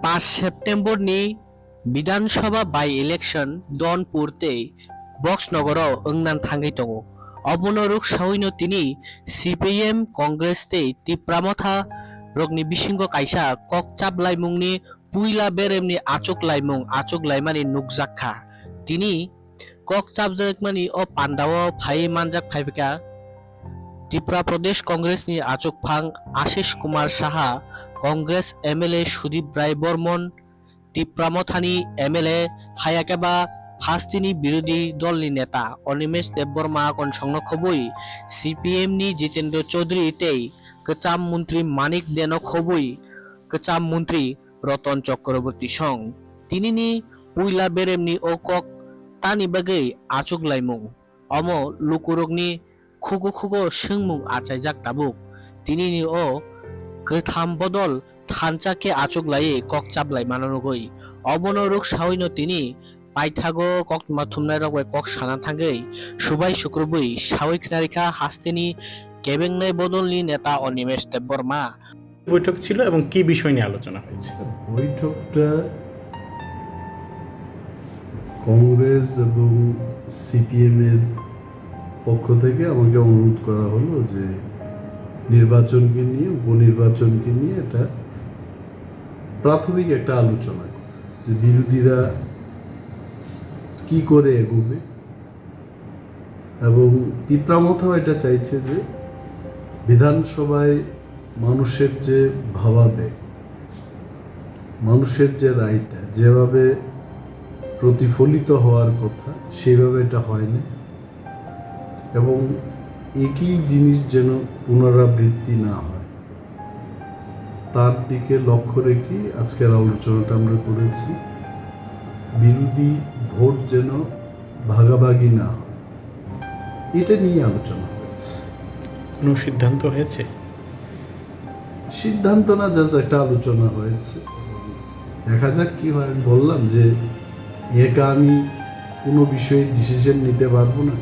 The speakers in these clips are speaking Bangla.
5 सेप्टेम्बरनि विधानसभा बाय इलेक्शन दनपुरते बक्सनगराव ओंनान थांगै दङ अबनो रुख सावैनो तिनि सीपीएम कांग्रेस ते तिप्रामथा रगनि बिसिंग कायसा ककचाप लाइमुंनि पुइला बेरेमनि आचुक लाइमानि नुकजाखा तिनि ककचाप जगमानि अ पान्डाव फाइ मानजाक फाइफिका त्रिपुरा प्रदेश कांग्रेस नि आचुक फांग आशीष कुमार साहा कांग्रेस एमएलए सुदीप राय बर्मन तिप्रामथानि एमएलए हायाकेबा हास्तेनि विरोधी दलनि नेता अनिमेश देबबर्मा कनसंनो खबुई सीपीएम नि जितेन्द्र चौधरी ते कचाम मंत्री मानिक देनो खबुई कचाम मंत्री रतन चक्रवर्ती सं तिनिनि पुइला बेरेमनि ओ कक तानि बागै आचुक लाइमुं अमो लुकुरगनि खुगु सोंमुं आचाइजाक ताबुक तिनिनि ओ गोथाम बदल थानसा के आचुक लायै ककचाप लाइमानगै अबनो रुख सावैनो तिनि पाइथागो कक माथुमनाय रगै कक साना थांगै सुबाय शुक्रबै सावै खनारिखा हास्तेनि केबेंनाय बदलनि नेता अनिमेश देबबर्मा বৈঠক ছিল এবং কি বিষয় নিয়ে আলোচনা হয়েছে বৈঠকটা কংগ্রেস এবং সিপিএম এর পক্ষ থেকে আমাকে অনুরোধ করা হলো যে নির্বাচনকে নিয়ে উপনির্বাচনকে নিয়ে এটা প্রাথমিক একটা আলোচনা যে বিরোধীরা কি করে এগোবে এবং তিপ্রামথাও এটা চাইছে যে বিধানসভায় মানুষের যে ভাবাবেগ মানুষের যে রায়টা যেভাবে প্রতিফলিত হওয়ার কথা সেইভাবে এটা হয়নি এবং একই জিনিস যেন পুনরাবৃত্তি না হয় তার দিকে লক্ষ্য রেখে আজকের আলোচনাটা আমরা করেছি বিরোধী ভোট যেন ভাগাভাগি না হয় এটা নিয়ে আলোচনা হয়েছে কোনো সিদ্ধান্ত হয়েছে সিদ্ধান্ত না জাস্ট একটা আলোচনা হয়েছে দেখা যাক কি হয় আমি বললাম যে একা আমি কোনো বিষয়ে ডিসিশন নিতে পারবো না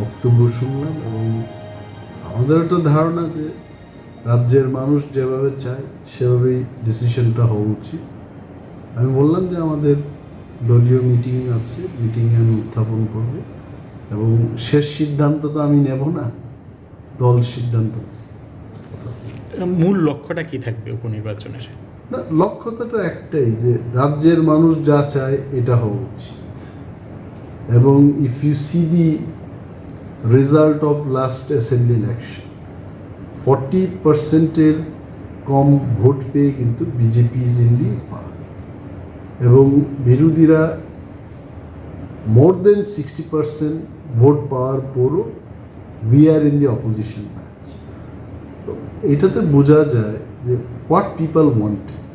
বক্তব্য শুনলাম এবং আমাদের একটা ধারণা যে রাজ্যের মানুষ যেভাবে চায় সেভাবেই ডিসিশনটা হওয়া উচিত আমি বললাম যে আমাদের দলীয় মিটিং আছে মিটিংয়ে আমি উত্থাপন করব এবং শেষ সিদ্ধান্ত তো আমি নেব না দল সিদ্ধান্ত মূল লক্ষ্যটা কি থাকবে উপনির্বাচনের না লক্ষ্যটা তো একটাই যে রাজ্যের মানুষ যা চায় এটা হওয়া উচিত এবং if you see the result of last assembly election 40%-এর কম ভোট পেয়ে কিন্তু BJP is in the power এবং বিরোধীরা মোর দেন 60% ভোট পাওয়ার পরও we are in the opposition batch এটাতে বোঝা যায় যে হোয়াট পিপল ওয়ান্টেড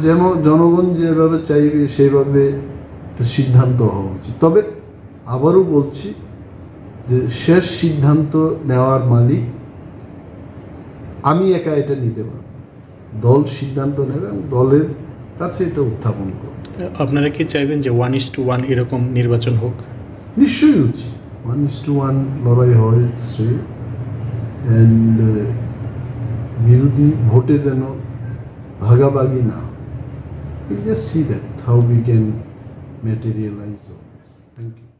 যেন জনগণ যেভাবে চাইবে সেইভাবে সিদ্ধান্ত হওয়া উচিত তবে আবারও বলছি যে শেষ সিদ্ধান্ত নেওয়ার মালিক আমি একা এটা নিতে পারব দল সিদ্ধান্ত নেবে এবং দলের কাছে এটা উত্থাপন করবে আপনারা কি চাইবেন যে 1:1 এরকম নির্বাচন হোক নিশ্চয়ই উচিত 1:1 লড়াই হয় শ্রেয় অ্যান্ড বিরোধী ভোটে যেন ভাগাভাগি না হয় will just see that how we can materialise all this thank you